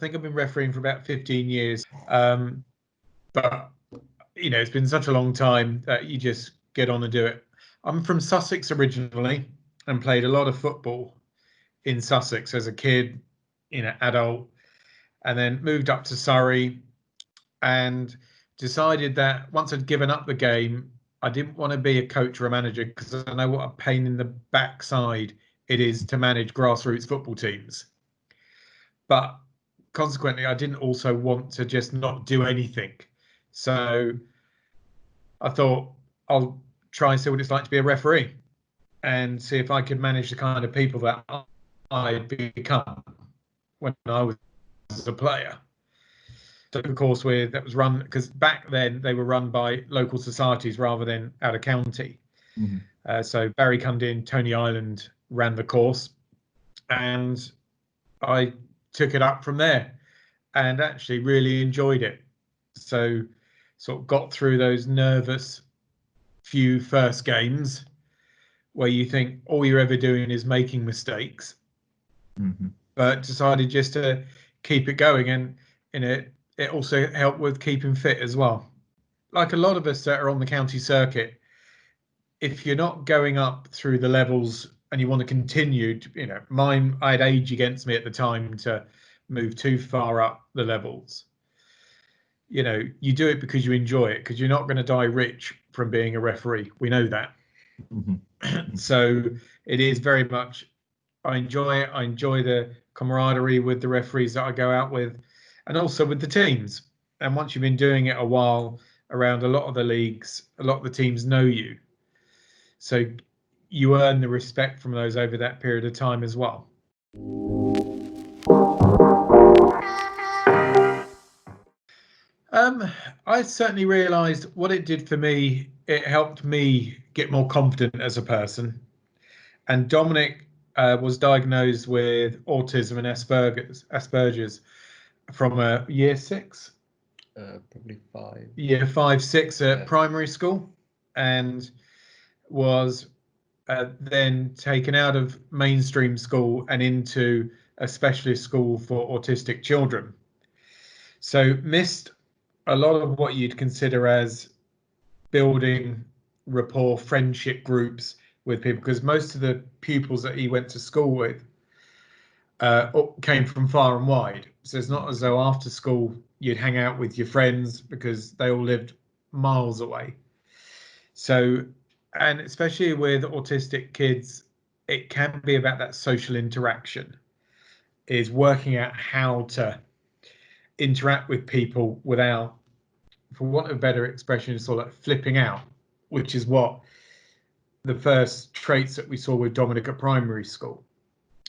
think I've been refereeing for about 15 years. But, you know, it's been such a long time that you just get on and do it. I'm from Sussex originally and played a lot of football in Sussex as a kid, you know, adult, and then moved up to Surrey and decided that once I'd given up the game, I didn't want to be a coach or a manager because I know what a pain in the backside it is to manage grassroots football teams. But consequently, I didn't also want to just not do anything. So I thought I'll try and see what it's like to be a referee and see if I could manage the kind of people that I'd become when I was a player. So of course that was run because back then they were run by local societies rather than out of county. Mm-hmm. So Barry Cundin, Tony Island ran the course, and I took it up from there and actually really enjoyed it. So sort of got through those nervous few first games where you think all you're ever doing is making mistakes, Mm-hmm. but decided just to keep it going. And it also helped with keeping fit as well. Like a lot of us that are on the county circuit, if you're not going up through the levels and you want to continue, you know, I had age against me at the time to move too far up the levels. You know, you do it because you enjoy it, because you're not going to die rich from being a referee. We know that. Mm-hmm. So it is very much, I enjoy it. I enjoy the camaraderie with the referees that I go out with, and also with the teams. And once you've been doing it a while around a lot of the leagues, a lot of the teams know you. So you earn the respect from those over that period of time as well. I certainly realised what it did for me. It helped me get more confident as a person. And Dominic was diagnosed with autism and Asperger's from year 6. Probably 5. Year 5, 6 at primary school, and was then taken out of mainstream school and into a specialist school for autistic children. So missed a lot of what you'd consider as building rapport, friendship groups with people, because most of the pupils that he went to school with came from far and wide. So it's not as though after school you'd hang out with your friends because they all lived miles away. So, and especially with autistic kids, it can be about that social interaction, is working out how to interact with people without, for want of a better expression, sort of like flipping out, which is what the first traits that we saw with Dominic at primary school.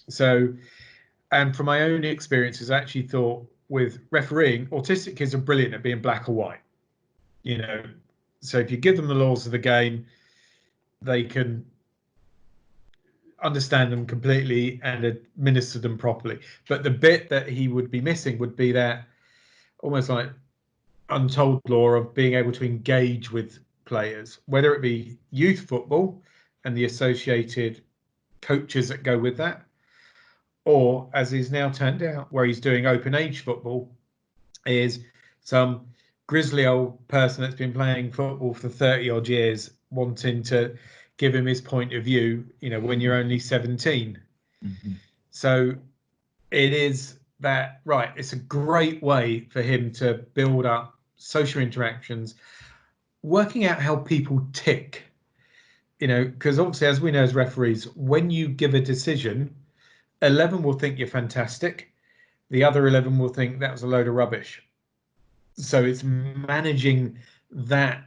So, and from my own experiences, I actually thought with refereeing, autistic kids are brilliant at being black or white. You know, so if you give them the laws of the game, they can understand them completely and administer them properly. But the bit that he would be missing would be that almost like untold law of being able to engage with players, whether it be youth football and the associated coaches that go with that, or as he's now turned out, where he's doing open age football, is some grizzly old person that's been playing football for 30 odd years wanting to give him his point of view, you know, when you're only 17. Mm-hmm. So it is that, right, it's a great way for him to build up social interactions, working out how people tick, you know, because obviously, as we know as referees, when you give a decision, 11 will think you're fantastic, the other 11 will think that was a load of rubbish. So it's managing that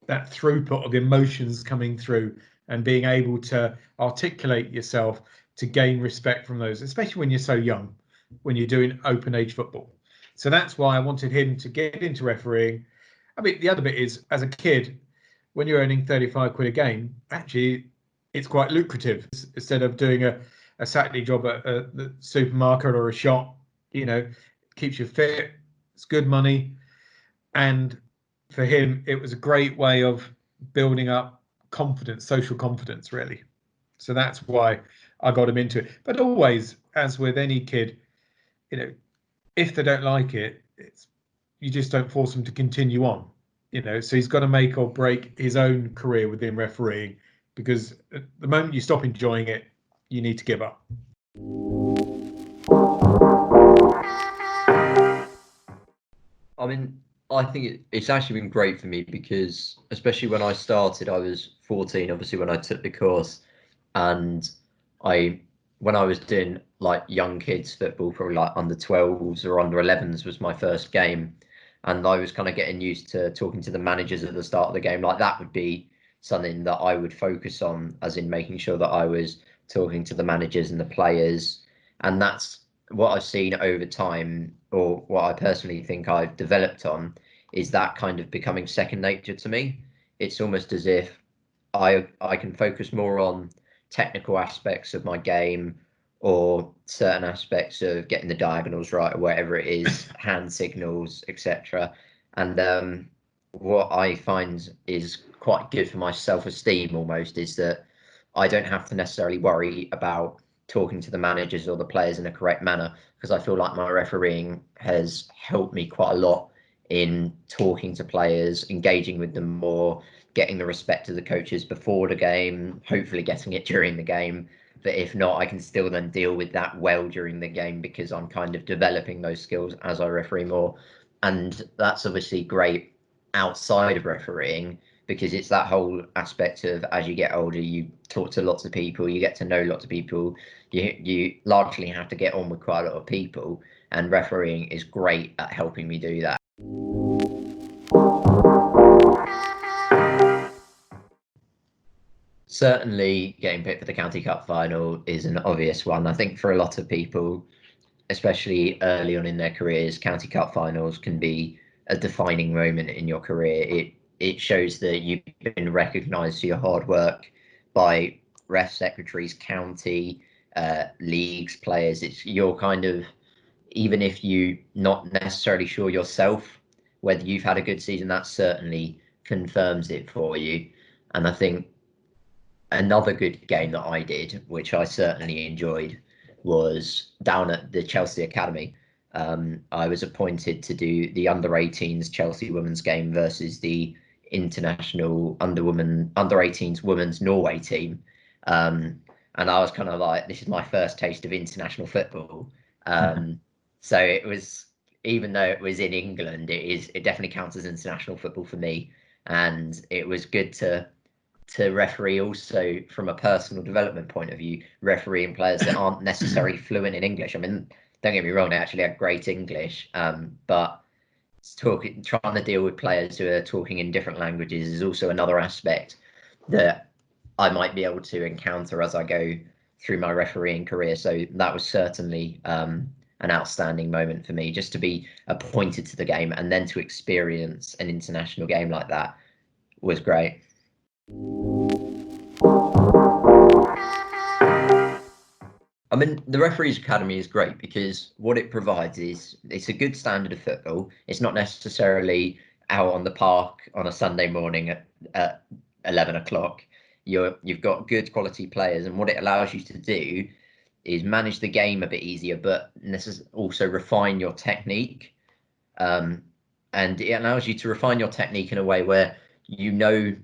throughput of emotions coming through and being able to articulate yourself to gain respect from those, especially when you're so young, when you're doing open age football. So that's why I wanted him to get into refereeing. I mean, the other bit is, as a kid, when you're earning 35 quid a game, actually it's quite lucrative. Instead of doing a Saturday job at the supermarket or a shop, you know, keeps you fit, it's good money. And for him, it was a great way of building up confidence, social confidence, really. So that's why I got him into it. But always, as with any kid, you know, if they don't like it, you just don't force them to continue on. So he's got to make or break his own career within refereeing, because at the moment you stop enjoying it, you need to give up. I mean, I think it's actually been great for me, because especially when I started, I was 14, obviously, when I took the course, and when I was doing like young kids football, probably like under 12s or under 11s was my first game, and I was kind of getting used to talking to the managers at the start of the game. Like, that would be something that I would focus on, as in making sure that I was talking to the managers and the players. And that's what I've seen over time, or what I personally think I've developed on, is that kind of becoming second nature to me. It's almost as if I can focus more on technical aspects of my game, or certain aspects of getting the diagonals right, or whatever it is, hand signals, etc. And what I find is quite good for my self-esteem almost, is that I don't have to necessarily worry about talking to the managers or the players in a correct manner, because I feel like my refereeing has helped me quite a lot in talking to players, engaging with them more, getting the respect of the coaches before the game, hopefully getting it during the game. But if not, I can still then deal with that well during the game, because I'm kind of developing those skills as I referee more. And that's obviously great outside of refereeing, because it's that whole aspect of, as you get older, you talk to lots of people, you get to know lots of people, you largely have to get on with quite a lot of people, and refereeing is great at helping me do that. Certainly, getting picked for the County Cup final is an obvious one. I think for a lot of people, especially early on in their careers, County Cup finals can be a defining moment in your career. It shows that you've been recognised for your hard work by ref secretaries, county, leagues, players. It's your kind of, even if you not necessarily sure yourself whether you've had a good season, that certainly confirms it for you. And I think another good game that I did, which I certainly enjoyed, was down at the Chelsea Academy. I was appointed to do the under-18s Chelsea women's game versus the international under-18s women's Norway team. And I was kind of like, this is my first taste of international football. So it was, even though it was in England, it definitely counts as international football for me. And it was good to referee also from a personal development point of view, refereeing players that aren't necessarily fluent in English. I mean, don't get me wrong, they actually have great English, but trying to deal with players who are talking in different languages is also another aspect that I might be able to encounter as I go through my refereeing career. So that was certainly an outstanding moment for me, just to be appointed to the game and then to experience an international game like that was great. I mean, the Referees Academy is great because what it provides is it's a good standard of football. It's not necessarily out on the park on a Sunday morning at 11 o'clock. You've got good quality players, and what it allows you to do is manage the game a bit easier, but also refine your technique. And it allows you to refine your technique in a way where you know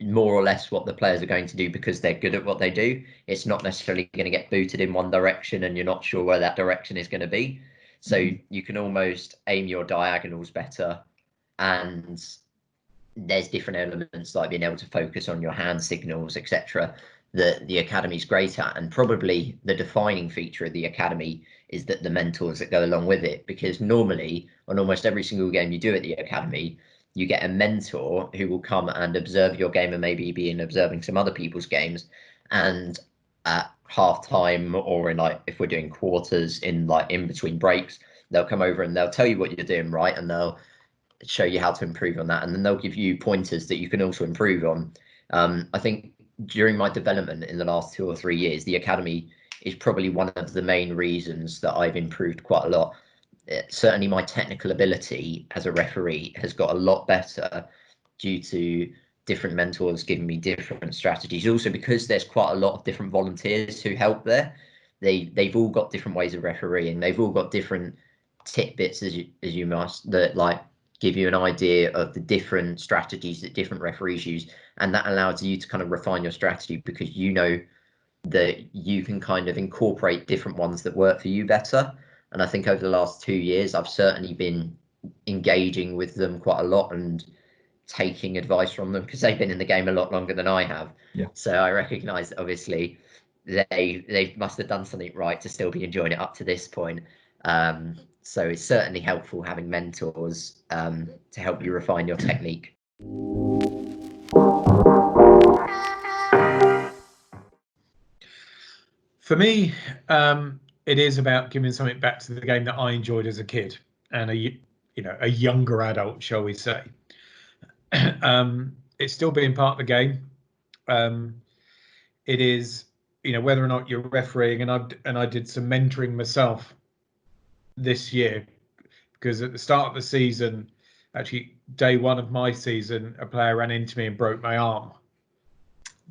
more or less what the players are going to do because they're good at what they do. It's not necessarily going to get booted in one direction and you're not sure where that direction is going to be. So you can almost aim your diagonals better, and there's different elements like being able to focus on your hand signals, etc., that the academy's great at. And probably the defining feature of the academy is that the mentors that go along with it, because normally on almost every single game you do at the academy, you get a mentor who will come and observe your game and maybe be observing some other people's games. And at half time, or in like, if we're doing quarters, in between breaks, they'll come over and they'll tell you what you're doing right, and they'll show you how to improve on that. And then they'll give you pointers that you can also improve on. I think during my development in the last 2 or 3 years, the academy is probably one of the main reasons that I've improved quite a lot. Certainly my technical ability as a referee has got a lot better due to different mentors giving me different strategies. Also because there's quite a lot of different volunteers who help there. They've all got different ways of refereeing. They've all got different tidbits as you must, that like give you an idea of the different strategies that different referees use, and that allows you to kind of refine your strategy, because you know that you can kind of incorporate different ones that work for you better. And I think over the last 2 years, I've certainly been engaging with them quite a lot and taking advice from them, because they've been in the game a lot longer than I have. Yeah. So I recognise that obviously they must have done something right to still be enjoying it up to this point. So it's certainly helpful having mentors to help you refine your technique. For me, it is about giving something back to the game that I enjoyed as a kid and a younger adult, shall we say. It's still being part of the game. It is, whether or not you're refereeing, and I did some mentoring myself this year, because at the start of the season, actually day one of my season, a player ran into me and broke my arm.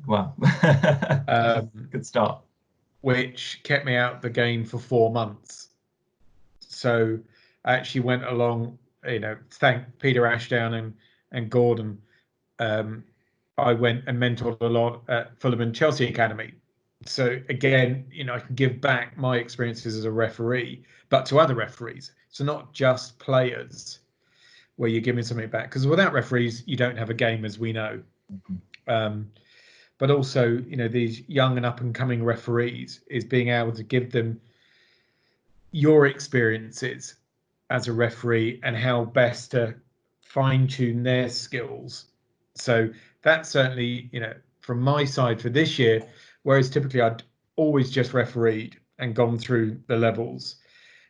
Wow. Good start. Which kept me out of the game for 4 months. So I actually went along, thank Peter Ashdown and Gordon. I went and mentored a lot at Fulham and Chelsea Academy. So again, I can give back my experiences as a referee, but to other referees. So not just players, where you're giving something back. Because without referees, you don't have a game, as we know. Mm-hmm. But also, these young and up and coming referees, is being able to give them your experiences as a referee and how best to fine tune their skills. So that's certainly, from my side for this year, whereas typically I'd always just refereed and gone through the levels.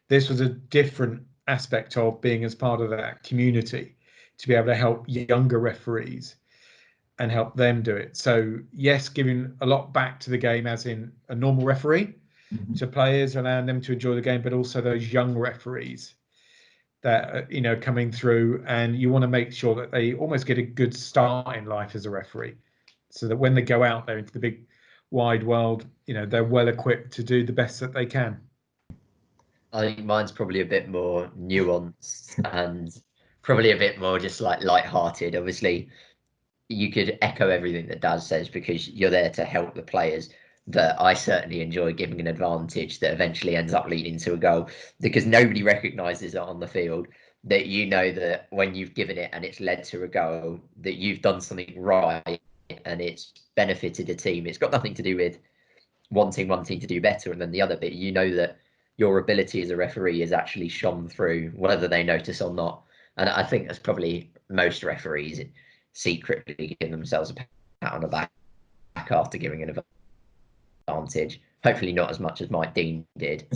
This was a different aspect of being as part of that community, to be able to help younger referees and help them do it. So yes, giving a lot back to the game as in a normal referee, mm-hmm. to players, allowing them to enjoy the game, but also those young referees that are, coming through, and you want to make sure that they almost get a good start in life as a referee, so that when they go out there into the big wide world, they're well equipped to do the best that they can. I think mine's probably a bit more nuanced and probably a bit more just like lighthearted. Obviously, you could echo everything that Daz says, because you're there to help the players. But I certainly enjoy giving an advantage that eventually ends up leading to a goal, because nobody recognises it on the field. That that when you've given it and it's led to a goal, that you've done something right and it's benefited a team. It's got nothing to do with wanting one team to do better and then the other bit. That your ability as a referee is actually shone through, whether they notice or not. And I think that's probably most referees secretly give themselves a pat on the back after giving an advantage. Hopefully not as much as Mike Dean did,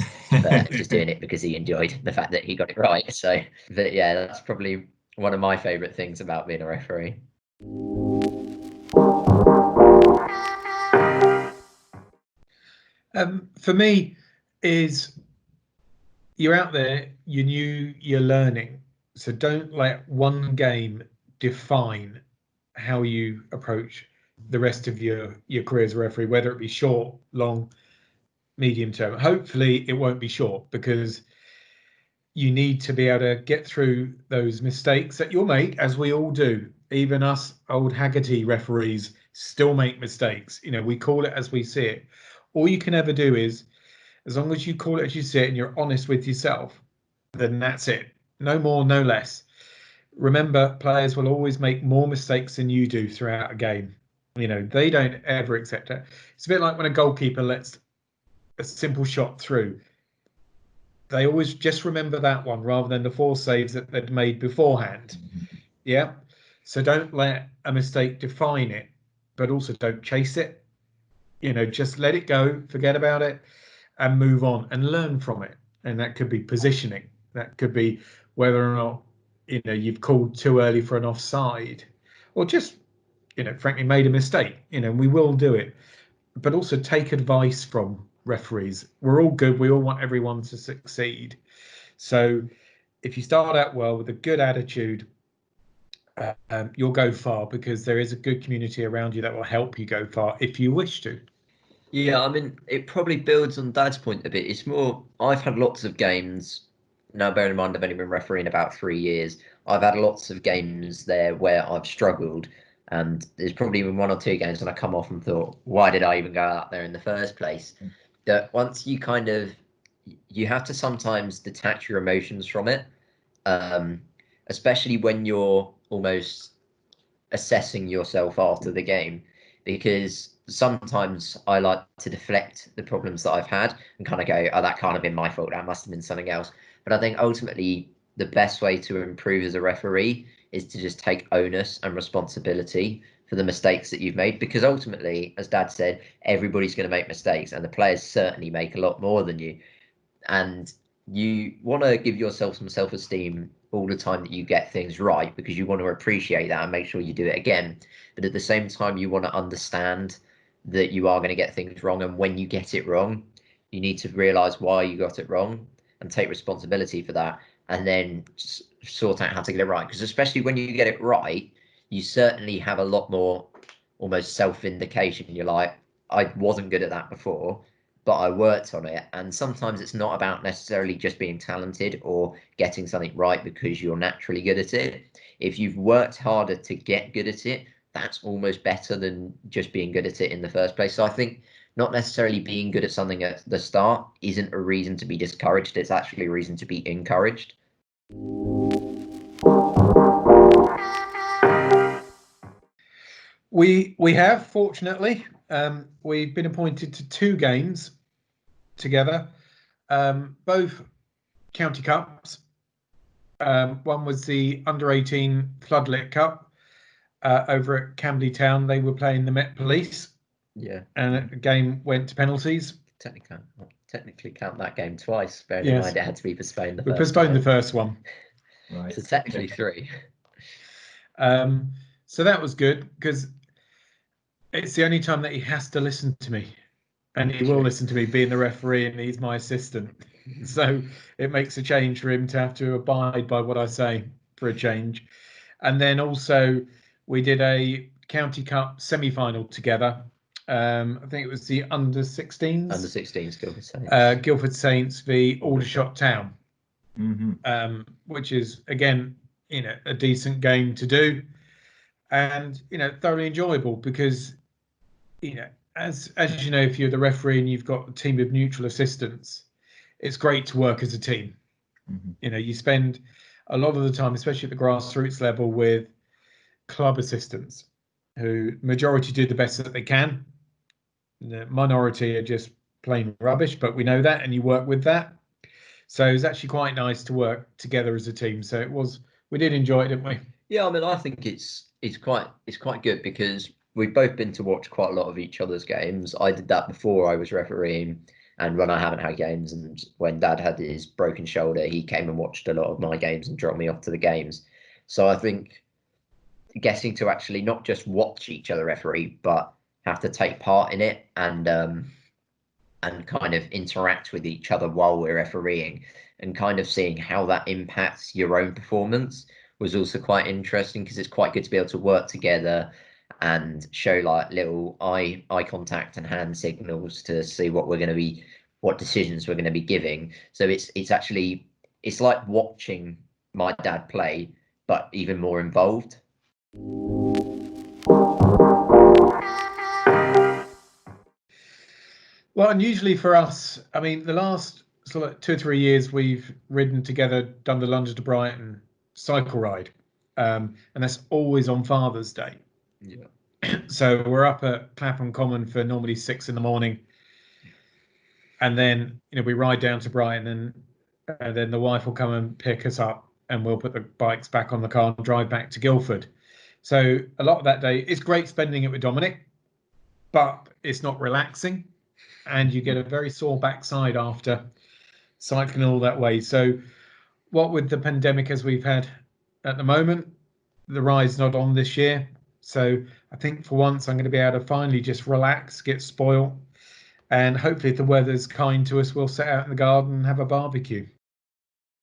but just doing it because he enjoyed the fact that he got it right. So, but yeah, that's probably one of my favourite things about being a referee. For me, is you're out there, you're learning. So don't let one game define how you approach the rest of your career as a referee, whether it be short, long, medium term. Hopefully it won't be short, because you need to be able to get through those mistakes that you'll make, as we all do. Even us old Haggerty referees still make mistakes. We call it as we see it. All you can ever do is, as long as you call it as you see it and you're honest with yourself, then that's it. No more, no less. Remember, players will always make more mistakes than you do throughout a game. They don't ever accept it. It's a bit like when a goalkeeper lets a simple shot through. They always just remember that one rather than the 4 saves that they'd made beforehand. Yeah. So don't let a mistake define it, but also don't chase it. Just let it go, forget about it, and move on and learn from it. And that could be positioning. That could be whether or not, you've called too early for an offside, or just, frankly made a mistake. We will do it, but also take advice from referees. We're all good. We all want everyone to succeed. So if you start out well with a good attitude, you'll go far, because there is a good community around you that will help you go far if you wish to. Yeah, I mean, it probably builds on Dad's point a bit. It's more, I've had lots of games now bearing in mind I've only been refereeing about 3 years, I've had lots of games there where I've struggled, and there's probably been 1 or 2 games when I come off and thought, why did I even go out there in the first place? That once you you have to sometimes detach your emotions from it, especially when you're almost assessing yourself after the game, because sometimes I like to deflect the problems that I've had and kind of go, oh, that can't have been my fault, that must have been something else. But I think ultimately the best way to improve as a referee is to just take onus and responsibility for the mistakes that you've made, because ultimately, as Dad said, everybody's going to make mistakes, and the players certainly make a lot more than you. And you want to give yourself some self-esteem all the time that you get things right, because you want to appreciate that and make sure you do it again. But at the same time, you want to understand that you are going to get things wrong, and when you get it wrong, you need to realize why you got it wrong and take responsibility for that, and then sort out how to get it right. Because especially when you get it right, you certainly have a lot more almost self-vindication. You're like, I wasn't good at that before, but I worked on it. And sometimes it's not about necessarily just being talented or getting something right because you're naturally good at it. If you've worked harder to get good at it, that's almost better than just being good at it in the first place. So I think not necessarily being good at something at the start isn't a reason to be discouraged. It's actually a reason to be encouraged. We have, fortunately, we've been appointed to 2 games together, both county cups. One was the under-18 Floodlit Cup over at Camberley Town. They were playing the Met Police. Yeah. And the game went to penalties. Technically count that game twice, bearing in mind it had to be postponed. We postponed the first one. Right. So technically 3. So that was good, because it's the only time that he has to listen to me, and he will listen to me, being the referee, and he's my assistant. So it makes a change for him to have to abide by what I say for a change. And then also we did a County Cup semi-final together. I think it was the under-16s. Under-16s Guildford Saints. Guildford Saints v Aldershot Town, which is, again, a decent game to do, and thoroughly enjoyable, because as you know, if you're the referee and you've got a team of neutral assistants, it's great to work as a team. You spend a lot of the time, especially at the grassroots level, with club assistants who majority do the best that they can. The minority are just plain rubbish, but we know that, and you work with that. So it's actually quite nice to work together as a team. So we did enjoy it, didn't we? Yeah, I mean, I think it's quite good, because we've both been to watch quite a lot of each other's games. I did that before I was refereeing, and when I haven't had games, and when Dad had his broken shoulder, he came and watched a lot of my games and dropped me off to the games. So I think getting to actually not just watch each other referee, but have to take part in it and kind of interact with each other while we're refereeing, and kind of seeing how that impacts your own performance was also quite interesting, because it's quite good to be able to work together and show like little eye contact and hand signals to see what decisions we're going to be giving. So it's like watching my dad play, but even more involved. Well, and usually for us, I mean, the last sort of 2 or 3 years, we've ridden together, done the London to Brighton cycle ride, and that's always on Father's Day. Yeah. So we're up at Clapham Common for normally 6 a.m, and then we ride down to Brighton, and then the wife will come and pick us up, and we'll put the bikes back on the car and drive back to Guildford. So a lot of that day, it's great spending it with Dominic, but it's not relaxing, and you get a very sore backside after cycling all that way. So what with the pandemic as we've had at the moment, the ride's not on this year. So I think for once I'm going to be able to finally just relax, get spoiled, and hopefully if the weather's kind to us, we'll sit out in the garden and have a barbecue.